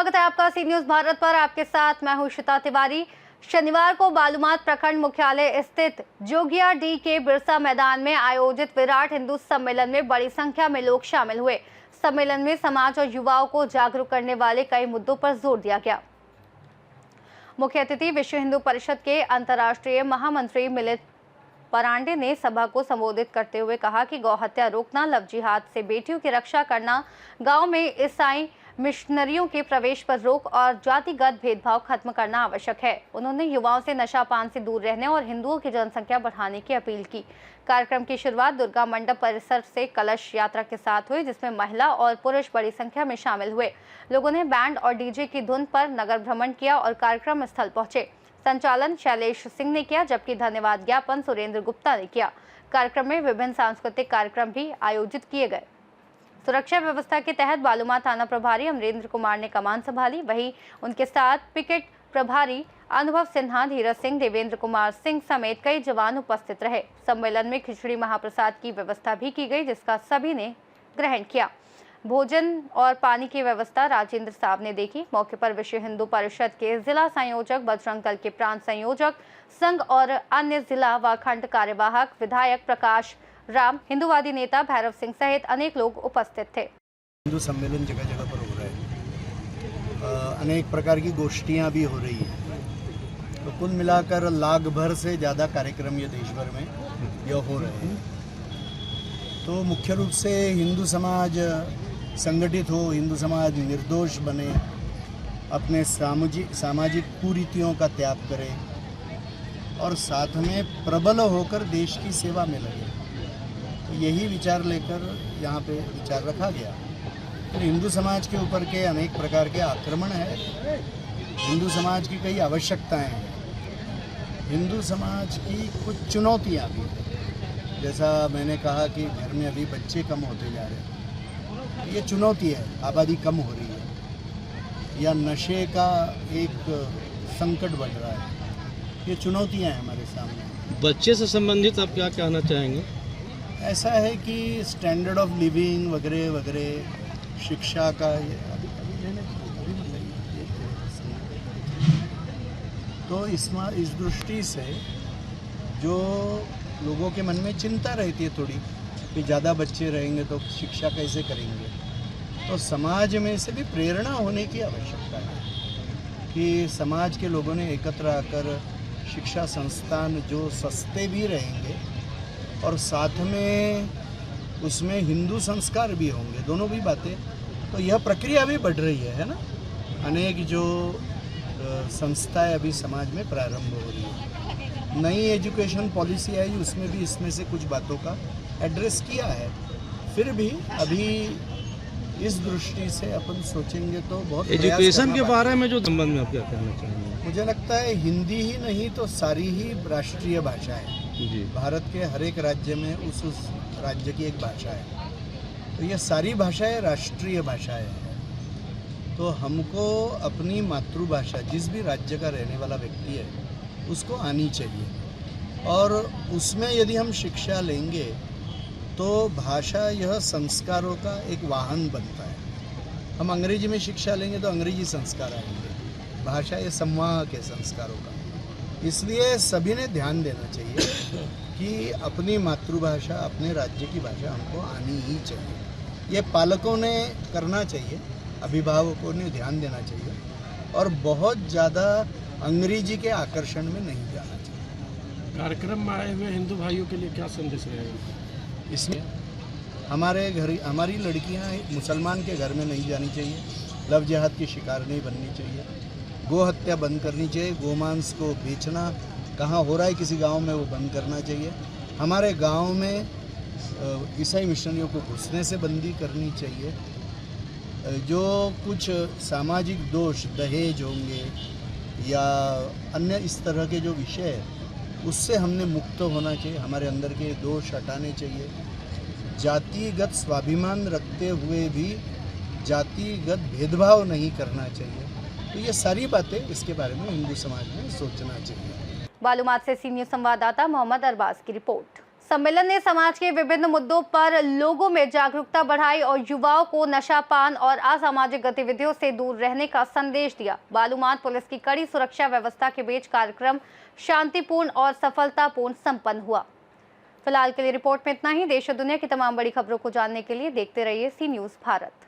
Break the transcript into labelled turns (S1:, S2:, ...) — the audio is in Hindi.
S1: स्वागत है आपका सी न्यूज भारत पर। आपके साथ मैं हूं श्वेता तिवारी। शनिवार को बालूमाथ प्रखंड मुख्यालय स्थित जोगिया डी के बिरसा मैदान में आयोजित विराट हिंदू सम्मेलन में बड़ी संख्या में लोग शामिल हुए। सम्मेलन में समाज और युवाओं को जागरूक करने वाले कई मुद्दों पर जोर दिया गया। मुख्य अतिथि विश्व हिंदू परिषद के अंतर्राष्ट्रीय महामंत्री मिलित परांडे ने सभा को संबोधित करते हुए कहा कि गौ हत्या रोकना, लव जिहाद से बेटियों की रक्षा करना, गांव में ईसाई मिशनरियों के प्रवेश पर रोक और जातिगत भेदभाव खत्म करना आवश्यक है। उन्होंने युवाओं से नशापान से दूर रहने और हिंदुओं की जनसंख्या बढ़ाने की अपील की। कार्यक्रम की शुरुआत दुर्गा मंडप परिसर से कलश यात्रा के साथ हुई, जिसमें महिला और पुरुष बड़ी संख्या में शामिल हुए। लोगों ने बैंड और डीजे की धुन पर नगर भ्रमण किया और कार्यक्रम स्थल पहुंचे। संचालन शैलेश सिंह ने किया, जबकि धन्यवाद ज्ञापन सुरेंद्र गुप्ता ने किया। कार्यक्रम में विभिन्न सांस्कृतिक कार्यक्रम भी आयोजित किए गए। सुरक्षा व्यवस्था के तहत बालूमाथ थाना प्रभारी अमरेंद्र कुमार ने कमान संभाली। वहीं उनके साथ पिकेट प्रभारी अनुभव सिन्हा, धीरज सिंह, देवेंद्र कुमार सिंह समेत कई जवान उपस्थित रहे। सम्मेलन में खिचड़ी महाप्रसाद की व्यवस्था भी की गई, जिसका सभी ने ग्रहण किया। भोजन और पानी की व्यवस्था राजेंद्र साहब ने देखी। मौके पर विश्व हिंदू परिषद के जिला संयोजक, बजरंग दल के प्रांत संयोजक, संघ और अन्य जिला व खंड कार्यवाहक, विधायक प्रकाश राम, हिंदूवादी नेता भैरव सिंह सहित अनेक लोग उपस्थित थे।
S2: हिंदू सम्मेलन जगह जगह पर हो रहा है, अनेक प्रकार की गोष्ठियां भी हो रही हैं। तो कुल मिलाकर लाख भर से ज़्यादा कार्यक्रम ये देश भर में यह हो रहे हैं। तो मुख्य रूप से हिंदू समाज संगठित हो, हिंदू समाज निर्दोष बने, अपने सामाजिक कुरीतियों का त्याग करे और साथ में प्रबल होकर देश की सेवा में लगे। तो यही विचार लेकर यहाँ पे विचार रखा गया। तो हिंदू समाज के ऊपर के अनेक प्रकार के आक्रमण है, हिंदू समाज की कई आवश्यकताएं हैं, हिंदू समाज की कुछ चुनौतियाँ भी हैं। जैसा मैंने कहा कि घर में अभी बच्चे कम होते जा रहे हैं, ये चुनौती है। आबादी कम हो रही है या नशे का एक संकट बढ़ रहा है, ये चुनौतियाँ हैं हमारे सामने।
S3: बच्चे से संबंधित आप क्या कहना चाहेंगे?
S2: ऐसा है कि स्टैंडर्ड ऑफ लिविंग वगैरह वगैरह, शिक्षा का तो इस दृष्टि से जो लोगों के मन में चिंता रहती है थोड़ी कि ज़्यादा बच्चे रहेंगे तो शिक्षा कैसे करेंगे, तो समाज में से भी प्रेरणा होने की आवश्यकता है कि समाज के लोगों ने एकत्र आकर शिक्षा संस्थान जो सस्ते भी रहेंगे और साथ में उसमें हिंदू संस्कार भी होंगे, दोनों भी बातें। तो यह प्रक्रिया भी बढ़ रही है ना। अनेक जो संस्थाएं अभी समाज में प्रारंभ हो रही है। नई एजुकेशन पॉलिसी आई, उसमें भी इसमें से कुछ बातों का एड्रेस किया है। फिर भी अभी इस दृष्टि से अपन सोचेंगे तो बहुत
S3: एजुकेशन के बारे में जो संबंध में आप क्या कहना चाहेंगे?
S2: मुझे लगता है हिंदी ही नहीं तो सारी ही राष्ट्रीय भाषा है जी। भारत के हर एक राज्य में उस राज्य की एक भाषा है, तो ये सारी भाषाएं राष्ट्रीय भाषाएं हैं। तो हमको अपनी मातृभाषा, जिस भी राज्य का रहने वाला व्यक्ति है, उसको आनी चाहिए। और उसमें यदि हम शिक्षा लेंगे तो भाषा यह संस्कारों का एक वाहन बनता है। हम अंग्रेजी में शिक्षा लेंगे तो अंग्रेजी संस्कार आएंगे, भाषा ये संवाहक है संस्कारों का। इसलिए सभी ने ध्यान देना चाहिए कि अपनी मातृभाषा, अपने राज्य की भाषा हमको आनी ही चाहिए। ये पालकों ने करना चाहिए, अभिभावकों ने ध्यान देना चाहिए और बहुत ज़्यादा अंग्रेजी के आकर्षण में नहीं जाना चाहिए।
S4: कार्यक्रम में आए हुए हिंदू भाइयों के लिए क्या संदेश रहेगा?
S2: इसमें हमारी लड़कियां मुसलमान के घर में नहीं जानी चाहिए, लव जिहाद की शिकार नहीं बननी चाहिए, गो हत्या बंद करनी चाहिए, गोमांस को बेचना कहाँ हो रहा है किसी गांव में वो बंद करना चाहिए। हमारे गांव में ईसाई मिशनरियों को घुसने से बंदी करनी चाहिए। जो कुछ सामाजिक दोष, दहेज होंगे या अन्य इस तरह के जो विषय है, उससे हमने मुक्त होना चाहिए। हमारे अंदर के दोष हटाने चाहिए। जातिगत स्वाभिमान रखते हुए भी जातिगत भेदभाव नहीं करना चाहिए। तो ये सारी बातें, इसके बारे में हिंदू समाज में सोचना चाहिए।
S1: बालूमाथ से सीनियर संवाददाता मोहम्मद अरबाज की रिपोर्ट। सम्मेलन ने समाज के विभिन्न मुद्दों पर लोगों में जागरूकता बढ़ाई और युवाओं को नशापान और असामाजिक गतिविधियों से दूर रहने का संदेश दिया। बालूमाथ पुलिस की कड़ी सुरक्षा व्यवस्था के बीच कार्यक्रम शांतिपूर्ण और सफलतापूर्ण संपन्न हुआ। फिलहाल के लिए रिपोर्ट में इतना ही। देश और दुनिया की तमाम बड़ी खबरों को जानने के लिए देखते रहिए सी न्यूज़ भारत।